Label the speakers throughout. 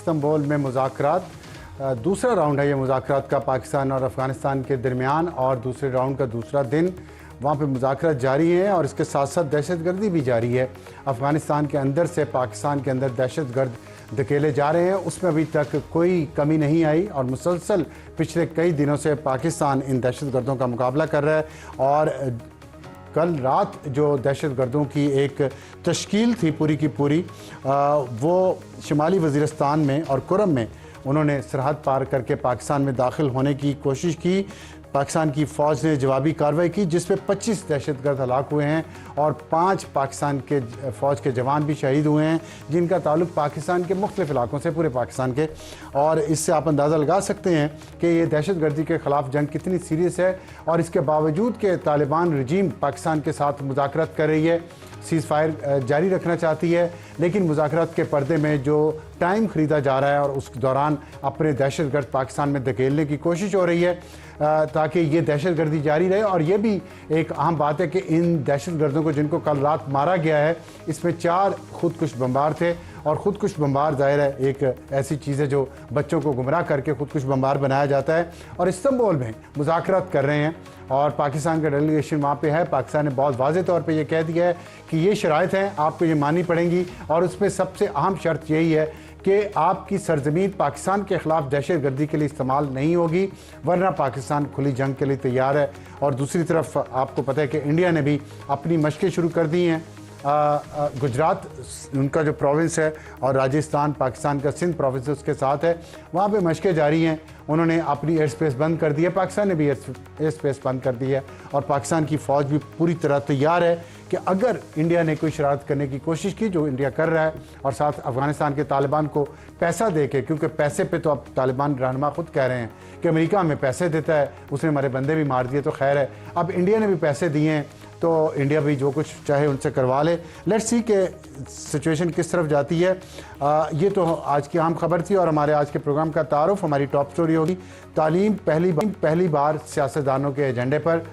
Speaker 1: Istanbul में मुज़ाकरात, दूसरा round है ये मुज़ाकरात का पाकिस्तान और अफ़गानिस्तान के दरमियान और दूसरे राउंड का दूसरा दिन। वहाँ पे मुज़ाकरात जारी हैं और इसके साथ साथ दहशतगर्दी भी जारी है। अफ़गानिस्तान के अंदर से पाकिस्तान के अंदर दहशतगर्द धकेले जा रहे हैं, उसमें अभी तक कोई कमी नहीं आई और मुसलसल पिछले कई दिनों से पाकिस्तान इन दहशतगर्दों का मुकाबला कर रहा है। और कल रात जो दहशतगर्दों की एक तश्कील थी पूरी की पूरी, वो शुमाली वज़ीरिस्तान में और कुरम में उन्होंने सरहद पार करके पाकिस्तान में दाखिल होने की कोशिश की। पाकिस्तान की फ़ौज ने जवाबी कार्रवाई की जिसमें 25 दहशतगर्द हलाक हुए हैं और 5 पाकिस्तान के फ़ौज के जवान भी शहीद हुए हैं, जिनका ताल्लुक़ पाकिस्तान के मुख्तलिफ़ इलाकों से, पूरे पाकिस्तान के। और इससे आप अंदाज़ा लगा सकते हैं कि ये दहशतगर्दी के ख़िलाफ़ जंग कितनी सीरियस है। और इसके बावजूद कि तालिबान रजीम पाकिस्तान के साथ मुज़ाकरात कर रही है, सीज़ फायर जारी रखना चाहती है, लेकिन मुज़ाकरात के पर्दे में जो टाइम ख़रीदा जा रहा है और उस दौरान अपने दहशतगर्द पाकिस्तान में धकेलने की कोशिश हो रही है ताकि ये दहशतगर्दी जारी रहे। और ये भी एक अहम बात है कि इन दहशतगर्दों को जिनको कल रात मारा गया है, इसमें 4 खुदकुश बमबार थे। और ख़ुदकुश बमबार ज़ाहिर है एक ऐसी चीज़ है जो बच्चों को गुमराह करके ख़ुदकुश बमबार बनाया जाता है। और इस्तांबुल में मुज़ाकरात कर रहे हैं और पाकिस्तान का डेलीगेशन वहाँ पे है। पाकिस्तान ने बहुत वाज़ेह तौर पे ये कह दिया है कि ये शराइत हैं, आपको ये माननी पड़ेंगी। और उसमें सबसे अहम शर्त यही है कि आपकी सरजमीन पाकिस्तान के ख़िलाफ़ दहशतगर्दी के लिए इस्तेमाल नहीं होगी, वरना पाकिस्तान खुली जंग के लिए तैयार है। और दूसरी तरफ आपको पता है कि इंडिया ने भी अपनी मशक़ें शुरू कर दी हैं। गुजरात उनका जो प्रोविंस है और राजस्थान पाकिस्तान का सिंध प्रोविंस उसके साथ है, वहाँ पे मशक़ें जारी हैं। उन्होंने अपनी एयर स्पेस बंद कर दी है, पाकिस्तान ने भी एयर स्पेस बंद कर दी है। और पाकिस्तान की फ़ौज भी पूरी तरह तैयार है कि अगर इंडिया ने कोई शरारत करने की कोशिश की, जो इंडिया कर रहा है, और साथ अफ़गानिस्तान के तालिबान को पैसा दे के, क्योंकि पैसे पे तो अब तालिबान रहनुमा खुद कह रहे हैं कि अमेरिका हमें पैसे देता है, उसने हमारे बंदे भी मार दिए तो खैर है, अब इंडिया ने भी पैसे दिए हैं तो इंडिया भी जो कुछ चाहे उनसे करवा ले। लेट्स सी के सिचुएशन किस तरफ जाती है। ये तो आज की अहम खबर थी और हमारे आज के प्रोग्राम का तारुफ हमारी टॉप स्टोरी होगी। तालीम पहली बार सियासतदानों के एजेंडे पर।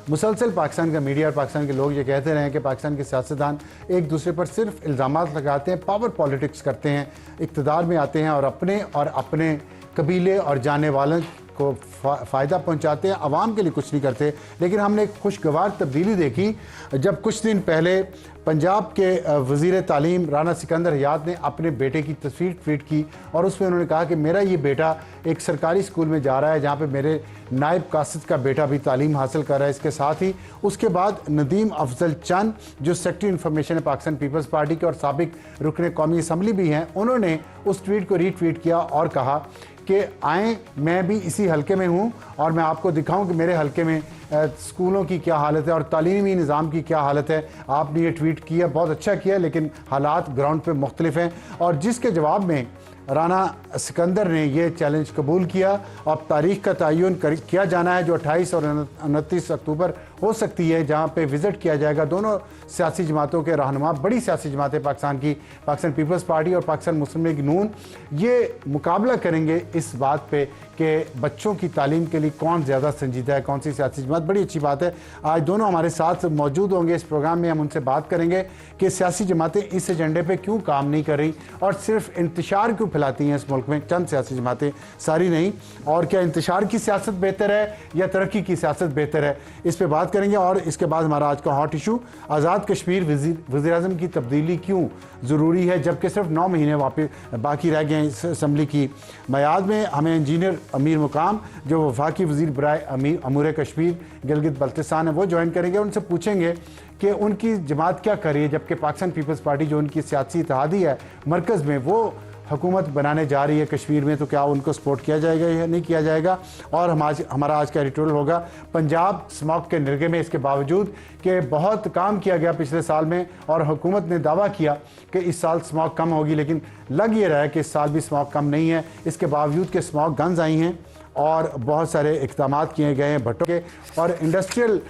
Speaker 1: मुसलसल पाकिस्तान का मीडिया और पाकिस्तान के लोग ये कहते रहे हैं कि पाकिस्तान के सियासतदान एक दूसरे पर सिर्फ इल्ज़ामात लगाते हैं, पावर पॉलिटिक्स करते हैं, इक़्तिदार में आते हैं और अपने कबीले और जाने वालों को फ़ायदा पहुंचाते हैं, आवाम के लिए कुछ नहीं करते। लेकिन हमने एक खुशगवार तब्दीली देखी जब कुछ दिन पहले पंजाब के वज़ीर तालीम राना सिकंदर हयात ने अपने बेटे की तस्वीर ट्वीट की और उसमें उन्होंने कहा कि मेरा ये बेटा एक सरकारी स्कूल में जा रहा है जहाँ पे मेरे नायब कासिद का बेटा भी तालीम हासिल कर रहा है। इसके साथ ही उसके बाद नदीम अफजल चंद जो सेक्रेटरी इन्फॉर्मेशन है पाकिस्तान पीपल्स पार्टी के और साबिक रुकन कौमी असम्बली भी हैं, उन्होंने उस ट्वीट को रीट्वीट किया और कहा कि आएँ, मैं भी इसी हलके में हूँ और मैं आपको दिखाऊं कि मेरे हलके में स्कूलों की क्या हालत है और तालीमी निज़ाम की क्या हालत है। आपने ये ट्वीट किया, बहुत अच्छा किया, लेकिन हालात ग्राउंड पे मुख्तलिफ हैं। और जिसके जवाब में राना सिकंदर ने यह चैलेंज कबूल किया। अब तारीख का तयन किया जाना है जो 28 और 29 अक्टूबर हो सकती है, जहाँ पे विज़िट किया जाएगा दोनों सियासी जमातों के रहनुमा, बड़ी सियासी जमातें पाकिस्तान की, पाकिस्तान पीपल्स पार्टी और पाकिस्तान मुस्लिम लीग नून, ये मुकाबला करेंगे इस बात पे कि बच्चों की तालीम के लिए कौन ज़्यादा संजीदा है, कौन सी सियासी जमात। बड़ी अच्छी बात है, आज दोनों हमारे साथ मौजूद होंगे इस प्रोग्राम में। हम उनसे बात करेंगे कि सियासी जमातें इस एजेंडे पर क्यों काम नहीं कर रही और सिर्फ इंतशार क्यों फैलाती हैं इस मुल्क में, चंद सियासी जमातें, सारी नहीं। और क्या इंतशार की सियासत बेहतर है या तरक्की की सियासत बेहतर है, इस पर बात करेंगे। और इसके बाद हमारा आज का हॉट इशू, आज़ाद कश्मीर वज़ीर-ए-आज़म की तब्दीली क्यों ज़रूरी है जबकि सिर्फ 9 महीने वापस बाकी रह गए हैं इस असम्बली की मियाद में। हमें इंजीनियर अमीर मुकाम जो वफाकी वज़ीर बराए अमूर कश्मीर गिलगित बल्तिस्तान है वो ज्वाइन करेंगे। उनसे पूछेंगे कि उनकी जमात क्या कर रही है जबकि पाकिस्तान पीपल्स पार्टी जो उनकी सियासी इत्तेहादी है मरकज़ में, वो हुकूमत बनाने जा रही है कश्मीर में, तो क्या उनको सपोर्ट किया जाएगा या नहीं किया जाएगा। और हमारा आज का एडिटोरियल होगा पंजाब स्मॉग के निर्गे में, इसके बावजूद कि बहुत काम किया गया पिछले साल में और हुकूमत ने दावा किया कि इस साल स्मॉग कम होगी, लेकिन लग ये रहा है कि इस साल भी स्मॉग कम नहीं है। इसके बावजूद कि स्मॉग गन्स आई हैं और बहुत सारे इक़दाम किए गए हैं भट्टों के, और इंडस्ट्रियल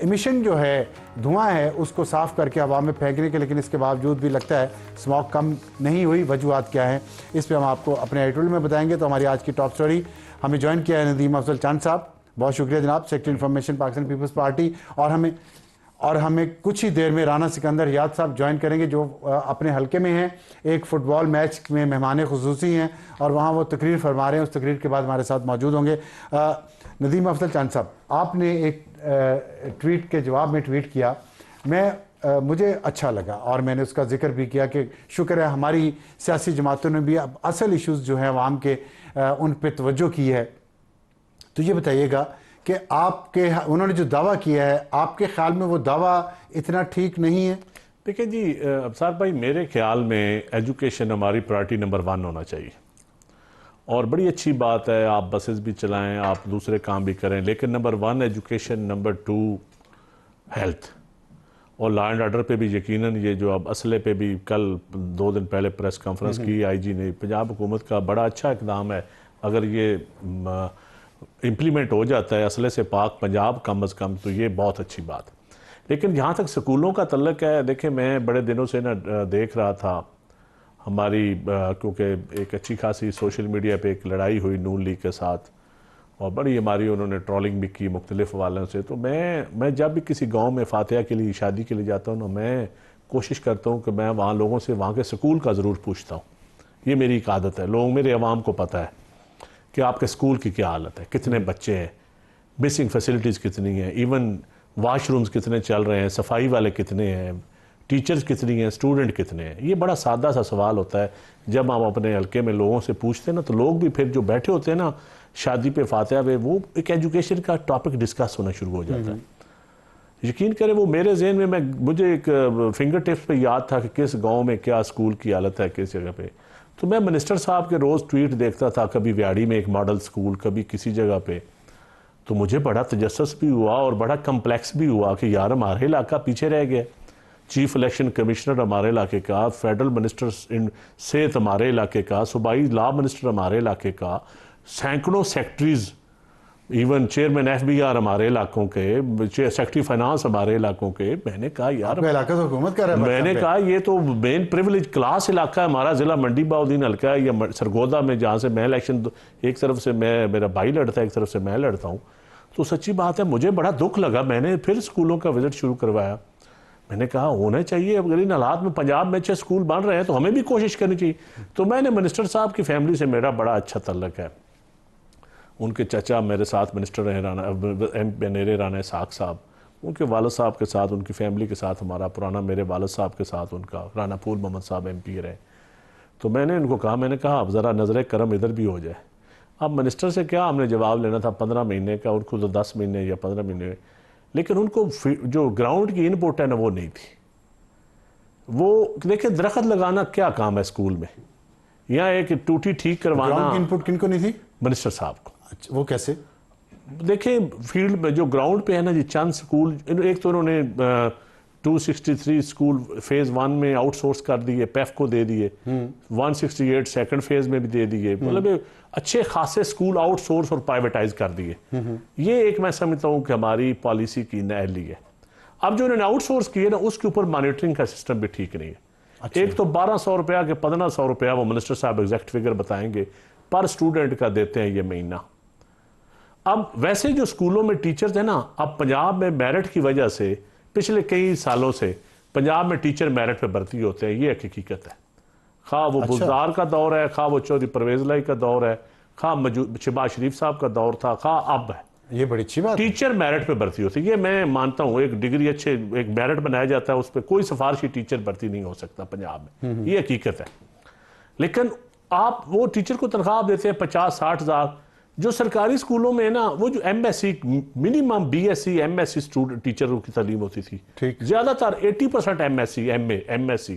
Speaker 1: इमिशन जो है, धुआं है, उसको साफ़ करके हवा में फेंकने के, लेकिन इसके बावजूद भी लगता है स्मॉग कम नहीं हुई। वजूहात क्या हैं इस पर हम आपको अपने एडिटोरियल में बताएंगे। तो हमारी आज की टॉप स्टोरी, हमें ज्वाइन किया है नदीम अफजल चंद साहब, बहुत शुक्रिया जनाब, सेक्रेटरी इन्फॉर्मेशन पाकिस्तान पीपल्स पार्टी। और हमें कुछ ही देर में राना सिकंदर याद साहब ज्वाइन करेंगे जो अपने हलके में हैं, एक फ़ुटबॉल मैच में मेहमान खुसूसी हैं और वहाँ वो तकरीर फरमा रहे हैं। उस तकरीर के बाद हमारे साथ मौजूद होंगे नदीम अफजल चांद साहब। आपने एक ट्वीट के जवाब में ट्वीट किया, मुझे अच्छा लगा और मैंने उसका जिक्र भी किया कि शुक्र है हमारी सियासी जमातों ने भी अब असल इश्यूज़ जो हैं अवाम के उन पर तवज्जो की है। तो ये बताइएगा कि आपके उन्होंने जो दावा किया है, आपके ख्याल में वो दावा इतना ठीक नहीं है?
Speaker 2: देखिए जी अफसार भाई, मेरे ख्याल में एजुकेशन हमारी प्रायोरिटी नंबर 1 होना चाहिए। और बड़ी अच्छी बात है, आप बसेस भी चलाएं, आप दूसरे काम भी करें, लेकिन नंबर 1 एजुकेशन, नंबर 2 हेल्थ और लॉ एंड ऑर्डर पे भी यकीनन ये जो अब असले पे भी कल 2 दिन पहले प्रेस कॉन्फ्रेंस की आईजी ने, पंजाब हुकूमत का बड़ा अच्छा इकदाम है। अगर ये इम्प्लीमेंट हो जाता है असले से पाक पंजाब कम अज़ कम, तो ये बहुत अच्छी बात है। लेकिन जहाँ तक स्कूलों का तल्लक है, देखिए मैं बड़े दिनों से ना देख रहा था हमारी क्योंकि एक अच्छी खासी सोशल मीडिया पे एक लड़ाई हुई नून लीग के साथ और बड़ी हमारी उन्होंने ट्रोलिंग भी की मुख्तलिफ वालों से। तो मैं जब भी किसी गांव में फातिहा के लिए, शादी के लिए जाता हूँ ना, मैं कोशिश करता हूँ कि मैं वहाँ लोगों से वहाँ के स्कूल का ज़रूर पूछता हूँ। ये मेरी एक आदत है। लोग, मेरे अवाम को पता है कि आपके स्कूल की क्या हालत है, कितने बच्चे हैं, मिसिंग फैसिलिटीज़ कितनी हैं, इवन वाशरूम्स कितने चल रहे हैं, सफाई वाले कितने हैं, टीचर्स कितनी हैं, स्टूडेंट कितने हैं। ये बड़ा सादा सा सवाल होता है। जब हम अपने हल्के में लोगों से पूछते हैं ना, तो लोग भी फिर जो बैठे होते हैं ना शादी पे, फातिहा पे, वो एक एजुकेशन का टॉपिक डिस्कस होना शुरू हो जाता है। यकीन करें वो मेरे जहन में, मुझे एक फिंगर टिप्स पे याद था कि किस गांव में क्या स्कूल की हालत है, किस जगह पे। तो मैं मिनिस्टर साहब के रोज़ ट्वीट देखता था, कभी व्याड़ी में एक मॉडल स्कूल, कभी किसी जगह पे। तो मुझे बड़ा तजस्सुस भी हुआ और बड़ा कम्प्लेक्स भी हुआ कि यार हमारे इलाका पीछे रह गया। चीफ इलेक्शन कमिश्नर हमारे इलाके का, फेडरल मिनिस्टर इन सेहत हमारे इलाके का, सूबाई लॉ मिनिस्टर हमारे इलाके का, सैकड़ों सेक्रेटरीज, इवन चेयरमैन FBI हमारे इलाकों के, सेक्रेटरी फाइनेंस हमारे इलाकों के। मैंने कहा यार
Speaker 1: इलाका तो हुकूमत कर रहा है।
Speaker 2: मैंने कहा ये तो मेन प्रिविलेज क्लास इलाका है हमारा। ज़िला मंडी बाउद्दीन हल्का है या सरगोदा में, जहाँ से मैं इलेक्शन, एक तरफ से मेरा भाई लड़ता है, एक तरफ से मैं लड़ता हूँ। तो सच्ची बात है, मुझे बड़ा दुख लगा। मैंने फिर स्कूलों का विजिट शुरू करवाया। मैंने कहा होना चाहिए, अगर इन हालात में पंजाब में अच्छे स्कूल बन रहे हैं तो हमें भी कोशिश करनी चाहिए। तो मैंने मिनिस्टर साहब की फैमिली से मेरा बड़ा अच्छा तल्लक है। उनके चचा मेरे साथ मिनिस्टर रहे, राना इसाक साहब, उनके वालिद साहब के साथ, उनकी फैमिली के साथ हमारा पुराना, मेरे वालिद साहब के साथ उनका, राना फूल मोहम्मद साहब MP रहे। तो मैंने उनको कहा, मैंने कहा अब ज़रा नज़र करम इधर भी हो जाए। अब मिनिस्टर से क्या हमने जवाब लेना था 15 महीने का, उनको तो 10 महीने या 15 महीने, लेकिन उनको जो ग्राउंड की इनपुट है ना वो नहीं थी। वो देखिए दरख्त लगाना क्या काम है स्कूल में, या एक टूटी ठीक करवाना।
Speaker 1: इनपुट किनको नहीं थी?
Speaker 2: मिनिस्टर साहब को।
Speaker 1: अच्छा, वो कैसे?
Speaker 2: देखिए फील्ड में जो ग्राउंड पे है ना जी, चंद स्कूल, एक तो उन्होंने 263 स्कूल फेज़ 1 में आउटसोर्स कर दिए, PEF को दे दिए, 168 सेकंड फेज़ में भी दे दिए। मतलब अच्छे खासे स्कूल आउटसोर्स और प्राइवेटाइज कर दिए। ये एक मैं समझता हूँ कि हमारी पॉलिसी की नाअहली है। अब जो उन्होंने आउटसोर्स किए ना, उसके ऊपर मॉनिटरिंग का सिस्टम भी ठीक नहीं है। अच्छा। एक तो 1200 रुपया के 1500 रुपया, वो मिनिस्टर साहब एग्जैक्ट फिगर बताएंगे, पर स्टूडेंट का देते हैं ये महीना। अब वैसे जो स्कूलों में टीचर्स हैं ना, अब पंजाब में मेरिट की वजह से पिछले कई सालों से पंजाब में टीचर मेरिट पे भर्ती होते हैं। ये एक हकीकत है। खा वो बुज़दार का दौर है, खा वो चौधरी परवेज़ लाई का दौर है, खा शहबाज शरीफ साहब का दौर था, खा अब है।
Speaker 1: ये बड़ी अच्छी बात,
Speaker 2: टीचर मेरिट पे भर्ती होती है। ये मैं मानता हूँ, एक डिग्री अच्छे, एक मेरिट बनाया जाता है, उस पर कोई सिफारशी टीचर भर्ती नहीं हो सकता पंजाब में। ये हकीकत है। लेकिन आप वो टीचर को तनख्वाह देते हैं 50-60 हज़ार। जो सरकारी स्कूलों में ना, वो जो MSc minimum BSc MSc student टीचरों की तालीम होती थी, ज़्यादातर 80% MSc MSc।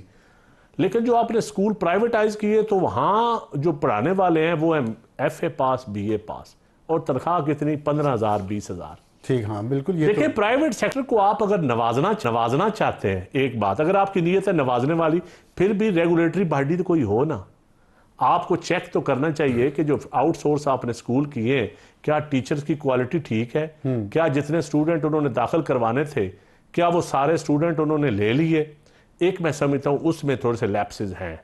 Speaker 2: लेकिन जो आपने स्कूल प्राइवेटाइज किए, तो वहाँ जो पढ़ाने वाले हैं वो FA पास, BA पास, और तनख्वाह कितनी? 15,000 20,000।
Speaker 1: ठीक, हाँ बिल्कुल। ये
Speaker 2: देखिए प्राइवेट सेक्टर को आप अगर नवाजना चाहते हैं, एक बात, अगर आपकी नीयत है नवाजने वाली, फिर भी रेगुलेटरी बॉडी तो कोई हो ना। आपको चेक तो करना चाहिए कि जो आउटसोर्स आपने स्कूल किए, क्या टीचर्स की क्वालिटी ठीक है, क्या जितने स्टूडेंट उन्होंने दाखिल करवाने थे, क्या वो सारे स्टूडेंट उन्होंने ले लिए। एक मैं समझता हूँ उसमें थोड़े से लैप्सेस हैं।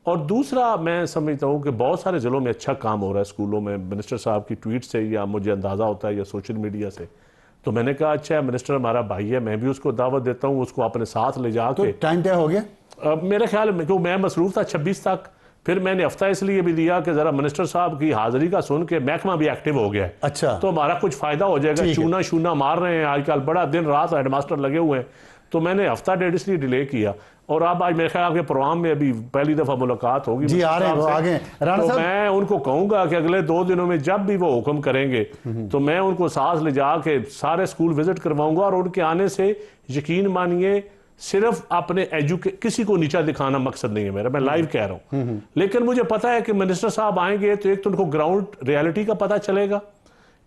Speaker 2: और दूसरा मैं समझता हूँ कि बहुत सारे ज़िलों में अच्छा काम हो रहा है स्कूलों में, मिनिस्टर साहब की ट्वीट से या मुझे अंदाज़ा होता है या सोशल मीडिया से। तो मैंने कहा अच्छा मिनिस्टर हमारा भाई है, मैं भी उसको दावत देता हूँ, उसको अपने साथ ले
Speaker 1: तो
Speaker 2: जाके।
Speaker 1: टाइम तय हो गया?
Speaker 2: मेरे ख्याल में क्यों मैं मसरूफ था 26 तक, फिर मैंने हफ्ता इसलिए भी दिया कि जरा मिनिस्टर साहब की हाजिरी का सुन के महकमा भी एक्टिव हो गया है।
Speaker 1: अच्छा,
Speaker 2: तो हमारा कुछ फायदा हो जाएगा। चूना शूना मार रहे हैं आजकल, बड़ा दिन रात हेडमास्टर लगे हुए हैं, तो मैंने हफ्ता डेढ़ इसलिए डिले किया। और अब आज मेरे ख्याल आपके प्रोग्राम में अभी पहली दफा मुलाकात होगी
Speaker 1: जी, आ रहे हैं वो आगे। राणा
Speaker 2: तो
Speaker 1: साहब,
Speaker 2: मैं उनको कहूंगा कि अगले 2 दिनों में जब भी वो हुक्म करेंगे तो मैं उनको साथ ले जाके सारे स्कूल विजिट करवाऊंगा, और उनके आने से यकीन मानिए सिर्फ अपने किसी को नीचा दिखाना मकसद नहीं है मेरा, मैं लाइव कह रहा हूं। लेकिन मुझे पता है कि मिनिस्टर साहब आएंगे तो एक तो उनको ग्राउंड रियलिटी का पता चलेगा,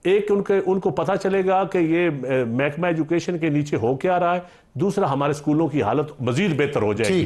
Speaker 2: एक उनको पता चलेगा कि ये महकमा एजुकेशन के नीचे हो क्या रहा है, दूसरा हमारे स्कूलों की हालत मजीद बेहतर हो जाएगी।